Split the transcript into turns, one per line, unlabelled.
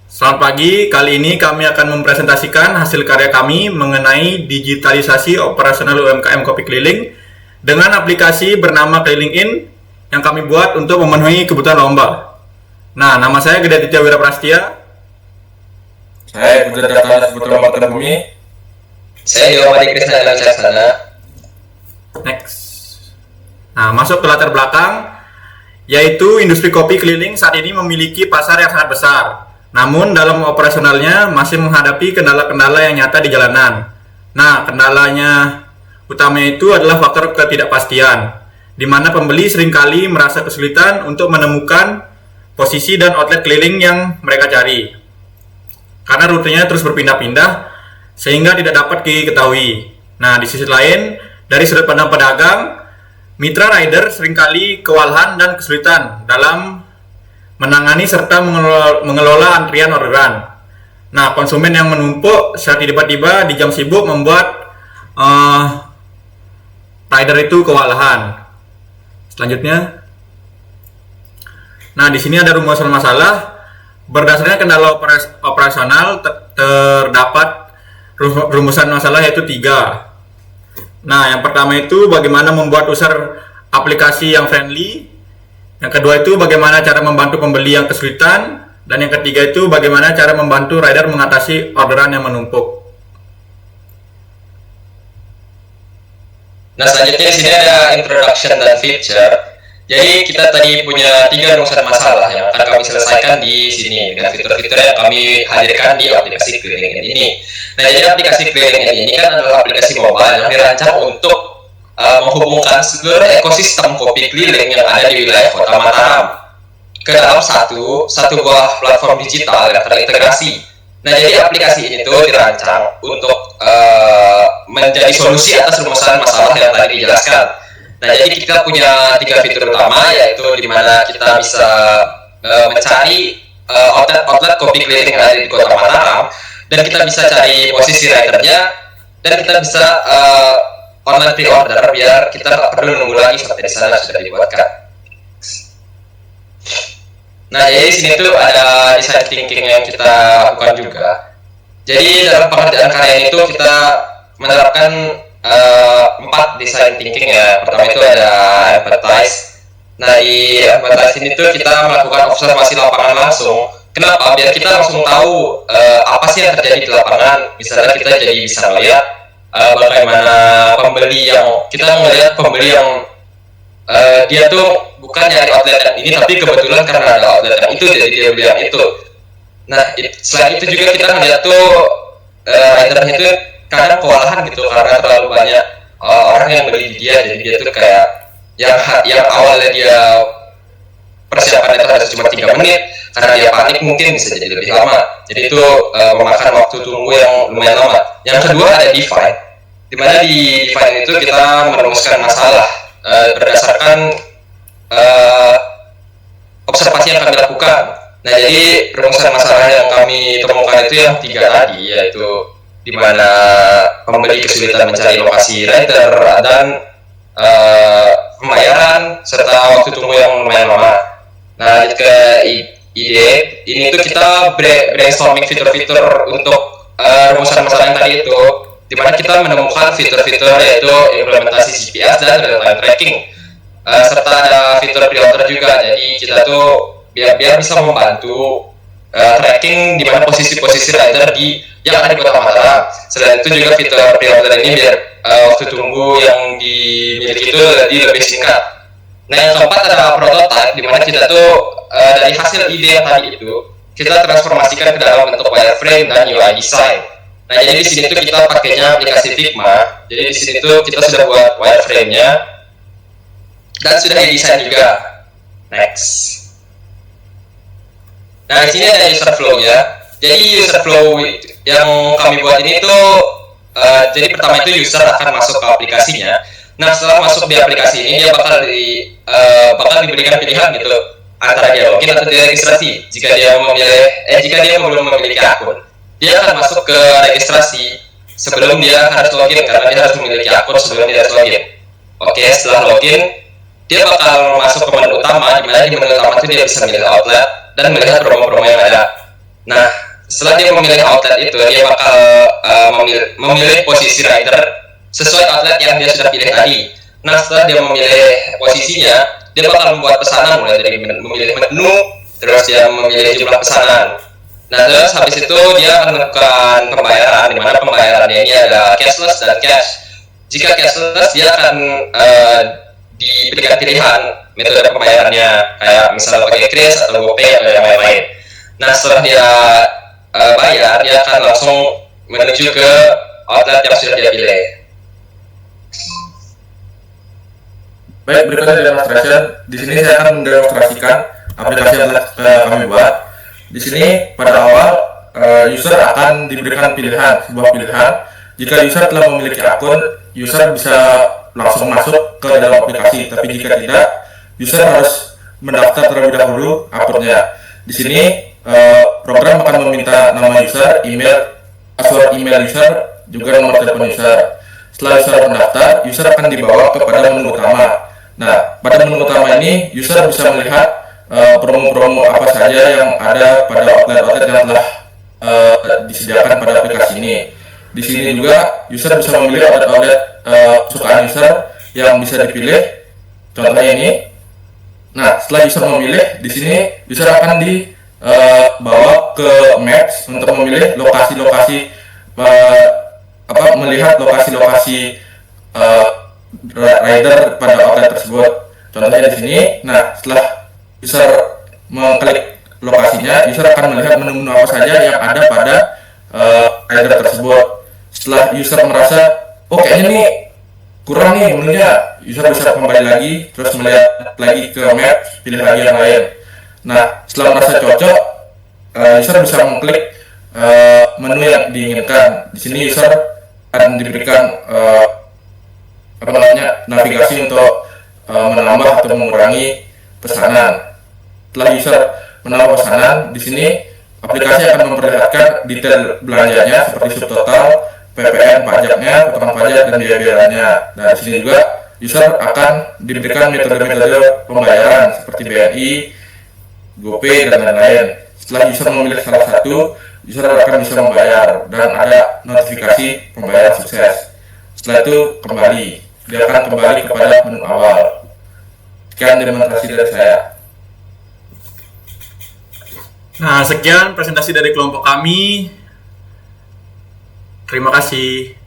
Selamat pagi, kali ini kami akan mempresentasikan hasil karya kami mengenai digitalisasi operasional UMKM kopi keliling dengan aplikasi bernama Keliling In yang kami buat untuk memenuhi kebutuhan lomba. Nah, nama saya Gede Aditya Wiraprastia.
Saya Putra Dakalas Putra Mata Bumi.
Saya Yomadi Krisna Wicaksana.
Next. Nah, masuk ke latar belakang, yaitu industri kopi keliling saat ini memiliki pasar yang sangat besar. Namun dalam operasionalnya masih menghadapi kendala-kendala yang nyata di jalanan. Nah, kendalanya utamanya itu adalah faktor ketidakpastian, di mana pembeli seringkali merasa kesulitan untuk menemukan posisi dan outlet keliling yang mereka cari. Karena rutenya terus berpindah-pindah, sehingga tidak dapat diketahui. Nah, di sisi lain, dari sudut pandang pedagang, mitra rider seringkali kewalahan dan kesulitan dalam menangani serta mengelola antrian orderan. Nah, konsumen yang menumpuk secara tiba-tiba di jam sibuk membuat rider itu kewalahan. Selanjutnya, nah di sini ada rumusan masalah. Berdasarkan kendala operasional terdapat rumusan masalah yaitu 3. Nah, yang pertama itu bagaimana membuat user aplikasi yang friendly. Yang kedua itu bagaimana cara membantu pembeli yang kesulitan, dan yang ketiga itu bagaimana cara membantu rider mengatasi orderan yang menumpuk.
Nah, selanjutnya di sini ada introduction dan feature. Jadi kita tadi punya 3 rumusan masalah yang akan kami selesaikan di sini dengan fitur-fitur yang kami hadirkan di aplikasi Keliling ini. Nah, jadi aplikasi Keliling ini kan adalah aplikasi mobile yang dirancang untuk menghubungkan seluruh ekosistem kopi keliling yang ada di wilayah Kota Mataram ke dalam satu buah platform digital yang terintegrasi. Nah, jadi aplikasi ini tuh dirancang untuk menjadi solusi atas rumusan masalah yang tadi dijelaskan. Nah, jadi kita punya 3 fitur utama, yaitu di mana kita bisa mencari outlet kopi keliling yang ada di Kota Mataram, dan kita bisa cari posisi ridernya, dan kita bisa online pre-order biar kita nggak perlu nunggu lagi sampai di sana sudah dibuatkan. Nah, jadi di sini tuh ada design thinking yang kita lakukan juga. Jadi dalam pengerjaan karya itu kita menerapkan 4 design thinking ya. Pertama itu ada empathize. Nah, di empathize ini tuh kita melakukan observasi lapangan langsung. Kenapa? Biar kita langsung tahu apa sih yang terjadi di lapangan. Misalnya kita jadi bisa melihat bagaimana pembeli yang kita melihat pembeli yang dia tuh bukan nyari outlet yang ini, tapi kebetulan karena ada outlet yang itu jadi dia beli yang itu. Nah, selain itu juga kita melihat tuh ridernya itu kadang kewalahan gitu karena terlalu banyak orang yang beli di dia, jadi dia tuh kayak yang awalnya dia persiapan itu harus cuma 3 menit, karena dia panik mungkin bisa jadi lebih lama. Jadi itu memakan waktu tunggu yang lumayan lama. Yang kedua ada define, di mana di define itu kita merumuskan masalah berdasarkan observasi yang kami lakukan. Nah, jadi rumusan masalah yang kami temukan itu yang 3 tadi, yaitu di mana pembeli kesulitan mencari lokasi rider dan pembayaran serta waktu tunggu yang lumayan lama. Nah, ke ide ini tuh kita brainstorming fitur-fitur untuk rumusan masalah yang tadi itu, di mana kita menemukan fitur-fitur yaitu implementasi GPS dan real-time tracking, serta ada fitur pre-order juga. Jadi kita tuh biar bisa membantu tracking di mana posisi-posisi rider yang ada di Kota Mataram. Selain itu juga fitur pre-order ini biar waktu tunggu yang dimiliki itu lebih singkat. Nah, yang keempat ada prototype, di mana kita tuh dari hasil ide yang tadi itu kita transformasikan ke dalam bentuk wireframe dan UI design. Nah, jadi di sini tuh kita pakainya aplikasi Figma. Jadi di sini tuh kita sudah buat wireframe-nya dan sudah didesain juga. Next. Nah, di sini ada user flow-nya. Jadi user flow yang kami buat ini tuh jadi pertama itu user akan masuk ke aplikasinya. Nah, setelah masuk di aplikasi ini dia bakal diberikan pilihan gitu antara dia login atau dia registrasi. Jika dia belum memiliki akun, dia akan masuk ke registrasi sebelum dia harus login, karena dia harus memiliki akun sebelum dia harus login. Oke, setelah login dia bakal masuk ke menu utama, di mana di menu utama itu dia bisa memilih outlet dan melihat promo-promo yang ada. Nah, setelah dia memilih outlet itu, dia bakal memilih posisi rider sesuai outlet yang dia sudah pilih tadi. Nah, setelah dia memilih posisinya, dia bakal membuat pesanan mulai dari memilih menu, terus dia memilih jumlah pesanan. Nah, terus habis itu dia akan melakukan pembayaran, di mana pembayarannya ini ada cashless dan cash. Jika cashless, dia akan diberikan pilihan metode pembayarannya, kayak misalnya pakai Kris atau GoPay atau yang lain-lain. Nah, setelah dia bayar, dia akan langsung menuju ke outlet yang sudah dia pilih.
Baik, berikutnya demonstration. Di sini saya akan mendemonstrasikan aplikasi yang telah kami buat. Di sini pada awal user akan diberikan sebuah pilihan. Jika user telah memiliki akun, user bisa langsung masuk ke dalam aplikasi. Tapi jika tidak, user harus mendaftar terlebih dahulu akunnya. Di sini program akan meminta nama user, password email user, juga nomor telepon user. Setelah user mendaftar, user akan dibawa kepada menu utama. Nah, pada menu utama ini, user bisa melihat promo-promo apa saja yang ada pada outlet-outlet yang telah disediakan pada aplikasi ini. Di sini juga, user bisa memilih outlet-outlet kesukaan user yang bisa dipilih. Contohnya ini. Nah, setelah user memilih, di sini user akan dibawa ke Maps untuk memilih lokasi-lokasi melihat lokasi-lokasi rider pada outlet tersebut. Contohnya di sini. Nah, setelah user mengklik lokasinya, user akan melihat menu-menu apa saja yang ada pada rider tersebut. Setelah user merasa, oh kayaknya nih kurang nih menunya, user bisa kembali lagi, terus melihat lagi ke map, pilih lagi yang lain. Nah, setelah merasa cocok, user bisa mengklik menu yang diinginkan. Di sini user akan diberikan navigasi untuk menambah atau mengurangi pesanan. Setelah user menambah pesanan, di sini aplikasi akan memperlihatkan detail belanjanya seperti subtotal, PPN, pajaknya, potongan pajak, dan biaya-biayanya. Nah, di sini juga user akan diberikan metode-metode pembayaran seperti BNI, GoPay, dan lain-lain. Setelah user memilih salah satu, user akan bisa membayar dan ada notifikasi pembayaran sukses. Setelah itu dia akan kembali kepada menu awal. Sekian demonstrasi dari saya.
Nah, sekian presentasi dari kelompok kami. Terima kasih.